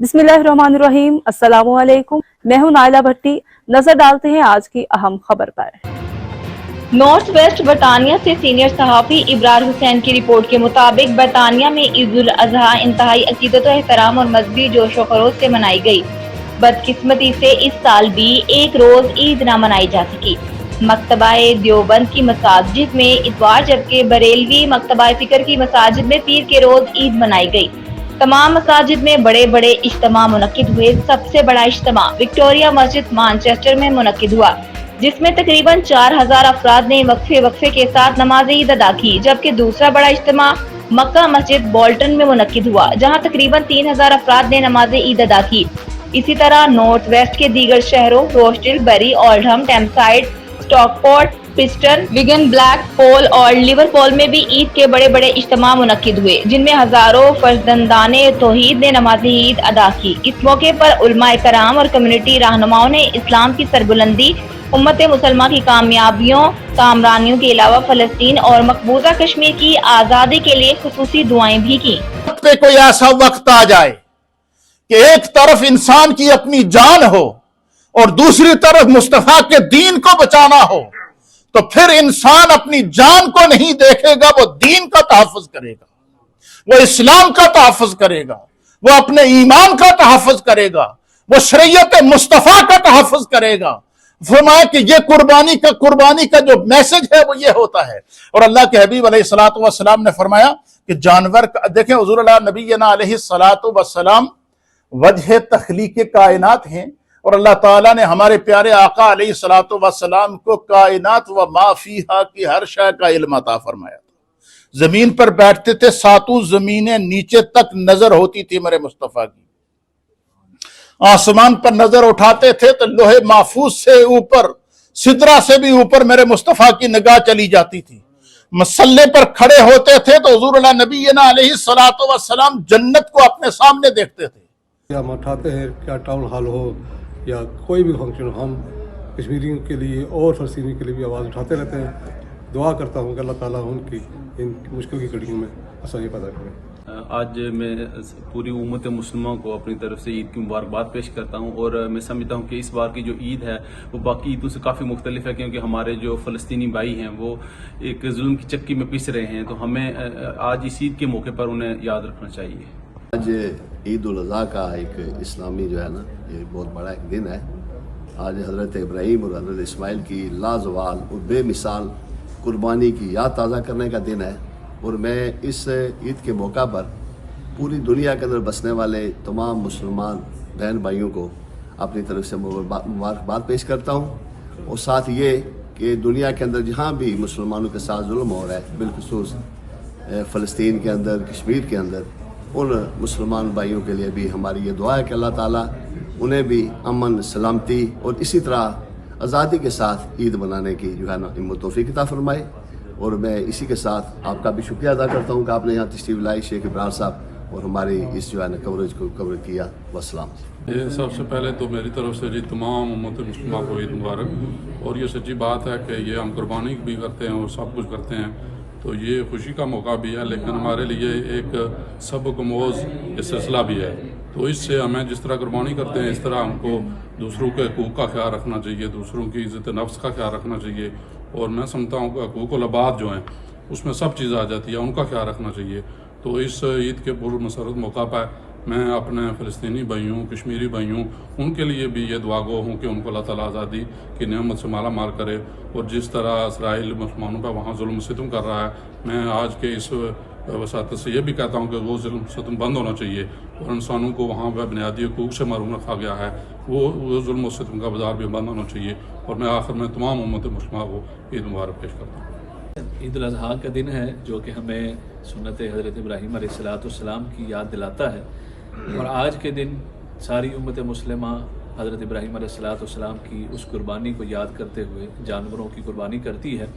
बिस्मिल्लाहिर्रहमानिर्रहीम, अस्सलामुअलैकुम। मैं हूं नाइला भट्टी। नजर डालते हैं आज की अहम खबर पर। नॉर्थ वेस्ट बरतानिया से सीनियर सहाफ़ी इब्रार हुसैन की रिपोर्ट के मुताबिक बरतानिया में ईद उल अजहा इंतहाई अकीदत एहतराम और मजहबी जोश व खरोश से मनाई गई। बदकिस्मती से इस साल भी एक रोज ईद न मनाई जा सकी। मकतबा-ए देवबंद की मसाजिद में इतवार जबकि बरेलवी मकतबा-ए फिक्र की मसाजिद में पीर के रोज ईद मनाई गई। तमाम मसाजिद में बड़े बड़े इज्तिमा मुनक्किद हुए। सबसे बड़ा इज्तिमा विक्टोरिया मस्जिद मैनचेस्टर में मुनक्किद हुआ, जिसमें तकरीबन 4000 अफराद ने वक्फे के साथ नमाज ईद अदा की, जबकि दूसरा बड़ा इज्तिमा मक्का मस्जिद बोल्टन में मुनक्किद हुआ, जहां तकरीबन 3000 अफराद ने नमाज ईद अदा की। इसी तरह नॉर्थ वेस्ट के दीगर शहरों रोस्टिल, बरी, ओल्डहम, टेम्पसाइड, स्टॉकपोर्ट, प्रिस्टन, विगन, ब्लैकपोल और लिवरपूल में भी ईद के बड़े बड़े इज्तिमा मुनक्किद हुए, जिनमें हजारों फर्जंदाने तौहीद ने नमाज ईद अदा की। इस मौके पर उलमाए कराम और कम्युनिटी रहनुमाओं ने इस्लाम की सरबुलंदी, उम्मत मुसलमान की कामयाबियों कामरानियों के अलावा फलस्तीन और मकबूजा कश्मीर की आज़ादी के लिए खुसूसी दुआएं भी की। पे कोई ऐसा वक्त आ जाए कि एक तरफ इंसान की अपनी जान हो और दूसरी तरफ मुस्तफा के दीन को बचाना हो, तो फिर इंसान अपनी जान को नहीं देखेगा, वो दीन का तहफ़्फ़ुज़ करेगा, वो इस्लाम का तहफ़्फ़ुज़ करेगा, वो अपने ईमान का तहफ़्फ़ुज़ करेगा, वो शरीयत मुस्तफा का तहफ़्फ़ुज़ करेगा। फरमाया कि ये कुर्बानी का जो मैसेज है वो ये होता है। और अल्लाह के हबीब अलैहिस्सलातु वस्सलाम ने फरमाया कि जानवर देखें, हुज़ूर अल्लाह नबीना अलैहिस्सलातु वस्सलाम वजह तख्लीक़ कायनात हैं, और अल्लाह ताला ने हमारे प्यारे आका अलैहिस्सलातु वस्सलाम को कायनात व मा फीहा की हर शय का इल्म अता फरमाया। जमीन पर बैठते थे, सातों जमीनें नीचे तक नजर होती थी मेरे मुस्तफा की। आसमान पर नजर उठाते थे तो लोहे महफूज से ऊपर, सिदरा से भी ऊपर मेरे मुस्तफा की निगाह चली जाती थी। मसल्ले पर खड़े होते थे तो हुज़ूर अल्लाह नबीना अलैहिस्सलातु वस्सलाम जन्नत को अपने सामने देखते थे। क्या हम उठाते हैं, क्या टाउन हॉल हो या कोई भी फंक्शन हो, हम कश्मीरियों के लिए और फलस्तीनी के लिए भी आवाज़ उठाते रहते हैं। दुआ करता हूँ कि अल्लाह ताला उनकी इन मुश्किल की घड़ियों में आसानी पैदा करें। आज मैं पूरी उम्मत मुस्लिमों को अपनी तरफ से ईद की मुबारकबाद पेश करता हूँ, और मैं समझता हूँ कि इस बार की जो ईद है वो बाकी ईदों से काफ़ी मुख्तलिफ है, क्योंकि हमारे जो फ़लस्तीनी भाई हैं वो एक जुल्म की चक्की में पिस रहे हैं, तो हमें आज इस ईद के मौके पर उन्हें याद रखना चाहिए। आज ईद उल अज़हा का एक इस्लामी जो है ना, ये बहुत बड़ा एक दिन है। आज हज़रत इब्राहीम और हज़रत इस्माइल की लाजवाल और बेमिसाल कुर्बानी की याद ताज़ा करने का दिन है। और मैं इस ईद के मौका पर पूरी दुनिया के अंदर बसने वाले तमाम मुसलमान बहन भाइयों को अपनी तरफ से मुबारकबाद पेश करता हूँ। और साथ ये कि दुनिया के अंदर जहाँ भी मुसलमानों के साथ जुल्म हो रहा है, बिलखुसूस फ़लस्तीन के अंदर, कश्मीर के अंदर, उन मुसलमान भाइयों के लिए भी हमारी ये दुआ है कि अल्लाह ताला उन्हें भी अमन, सलामती और इसी तरह आज़ादी के साथ ईद मनाने की जो है ना हिम्मत तौफीक अता फरमाए। और मैं इसी के साथ आपका भी शुक्रिया अदा करता हूँ कि आपने यहाँ तशरीफ़ लाई, शेख इब्रार साहब, और हमारी इस जो है ना कवरेज को कवर किया। वस्सलाम। ये सबसे पहले तो मेरी तरफ से जी तमाम उम्मत मुस्लिमा को ईद मुबारक। और ये सच्ची बात है कि ये हम कुर्बानी भी करते हैं और सब कुछ करते हैं, तो ये खुशी का मौका भी है, लेकिन हमारे लिए एक सबक मोज़ ये सिलसिला भी है। तो इससे हमें जिस तरह कुर्बानी करते हैं, इस तरह हमको दूसरों के हकूक़ का ख्याल रखना चाहिए, दूसरों की इज़्ज़त नफ्स का ख्याल रखना चाहिए। और मैं समझता हूँ कि हकूक़ अल-इबाद जो हैं उसमें सब चीज़ आ जाती है, उनका ख्याल रखना चाहिए। तो इस ईद के पुरमसरत मौका पर मैं अपने फ़लस्तीनी भाइयों, कश्मीरी भाइयों, उनके लिए भी ये दुआ गो हूँ कि उनको अल्लाह ताला आज़ादी की नेमत से माला माल करे। और जिस तरह इसराइल मुसलमानों पर वहाँ जुल्म सितम कर रहा है, मैं आज के इस वसात से ये भी कहता हूँ कि वो जुल्म सितम बंद होना चाहिए, और इंसानों को वहाँ पर बुनियादी हकूक़ से महरूम रखा गया है, वो जुल्म सितम का बाजार भी बंद होना चाहिए। और मैं आखिर में तमाम उम्मत मुस्लिमा को ईद मुबारक पेश करता हूँ। ईद उल अज़हा का दिन है जो कि हमें सुन्नत हज़रत इब्राहीम अलैहिस्सलाम की याद दिलाता है। और आज के दिन सारी उम्मत मुस्लिमा हज़रत इब्राहीम अलैहिस्सलाम की उस कुर्बानी को याद करते हुए जानवरों की कुर्बानी करती है।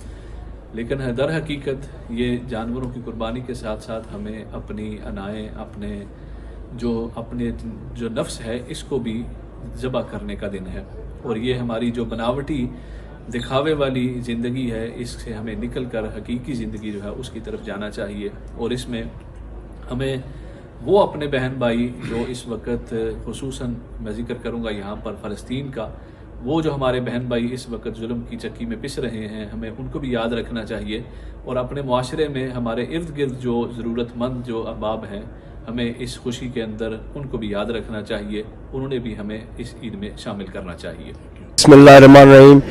लेकिन दर हकीकत ये जानवरों की कुर्बानी के साथ साथ हमें अपनी अनाएँ, अपने जो नफ्स है, इसको भी ज़बह करने का दिन है। और ये हमारी जो बनावटी दिखावे वाली ज़िंदगी है, इससे हमें निकल कर हकीकी ज़िंदगी जो है उसकी तरफ जाना चाहिए। और इसमें हमें वो अपने बहन भाई जो इस वक्त खुसूसन मैं ज़िक्र करूँगा यहाँ पर फ़लस्तीन का, वो जो हमारे बहन भाई इस वक्त जुल्म की चक्की में पिस रहे हैं, हमें उनको भी याद रखना चाहिए। और अपने मुआशरे में हमारे इर्द गिर्द जो ज़रूरतमंद जो अहबाब हैं, हमें इस खुशी के अंदर उनको भी याद रखना चाहिए, उन्होंने भी हमें इस ईद में शामिल करना चाहिए। बिस्मिल्लाहिर्रहमानिर्रहीम।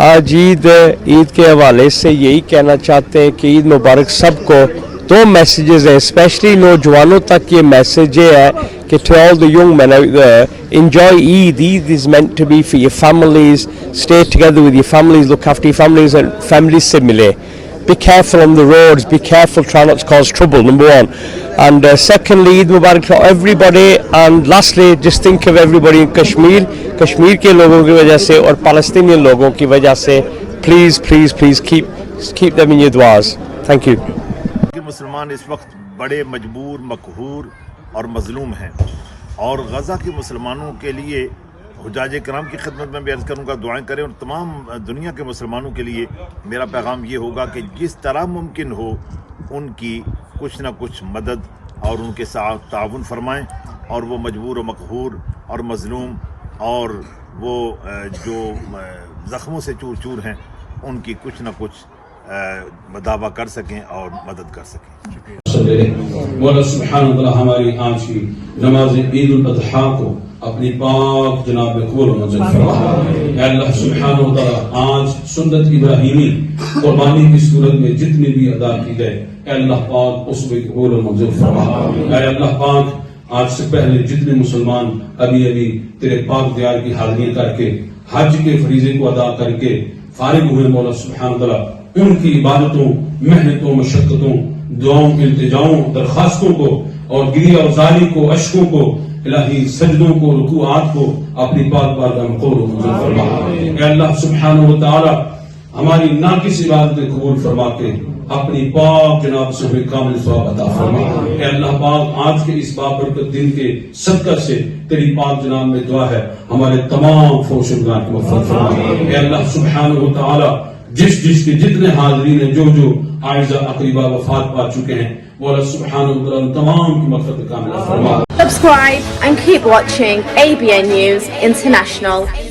आज ईद के हवाले से यही कहना चाहते हैं कि ईद मुबारक सबको। दो मैसेजेस हैं, स्पेशली नौजवानों तक ये मैसेज है कि to all the young men out there, enjoy Eid. Eid is meant to be for your families. Stay together with your families, look after your families, and families se mile. Be careful on the roads, be careful, try not to cause trouble, number one. And secondly, Eid Mubarak to everybody. And lastly, just think of everybody in Kashmir. Kashmir के लोगों की वजह से और पालस्तीनियन लोगों की वजह से please please please keep them in your duas. Thank you. मुसलमान इस वक्त बड़े मजबूर, मकहूर और मजलूम हैं, और गज़ा के मुसलमानों के लिए हुज्जाज कराम की खिदमत में भी अर्ज़ करूँगा दुआएं करें। और तमाम दुनिया के मुसलमानों के लिए मेरा पैगाम ये होगा कि जिस तरह मुमकिन हो उनकी कुछ ना कुछ मदद और उनके साथ ताउन फरमाएँ, और वो मजबूर व मकहूर और मजलूम और वो जो ज़ख्मों से चूर चूर हैं उनकी कुछ ना कुछ दावा कर सकें और मदद कर सकें। मौला सुब्हानहू व तआला हमारी आज की नमाज ईद उल अज़हा को अपनी पाक जनाब में कबूल मंजूर फरमाए। या अल्लाह सुब्हानहू व तआला आज सुन्नत इब्राहिमी कुर्बानी की सूरत में जितनी भी अदा की गए, या अल्लाह पाक उसमें कबूल मंजूर फरमाए। या अल्लाह पाक आज से पहले जितने मुसलमान अभी तेरे पाक दीवार की हाजिरी करके हज के फरीजे को अदा करके फारिग हुए, मौला सुब्हानहू व तआला उनकी इबादतों, मेहनतों, मशक्कतों, दुआओं, इल्तिजाओं, दरखास्तों को और गिरिया उजारी को, अश्कों को, इलाही सजदों को, रुकुआत को अपनी पाक बारगाह में कबूल मंजूर फरमा। या अल्लाह सुब्हानहू व तआला हमारी नाकिस इबादतें कबूल फरमा के अपनी पाक जनाब से हमें कामिल सवाब अता फरमा। या अल्लाह पाक आज के इस बाबरकत दिन के सदका से तेरी पाक जनाब में दुआ है हमारे तमाम फौशुगान की मग़फ़िरत फरमा। या अल्लाह सुब्हानहू व तआला जिसके जितने हाज़रीन हैं, जो आइज़ा अक़रीबा वफ़ात पा चुके हैं, मौला सुब्हानहू व तआला तमाम की मग़फ़िरत कामिल फरमा। Subscribe and keep watching ABN News International.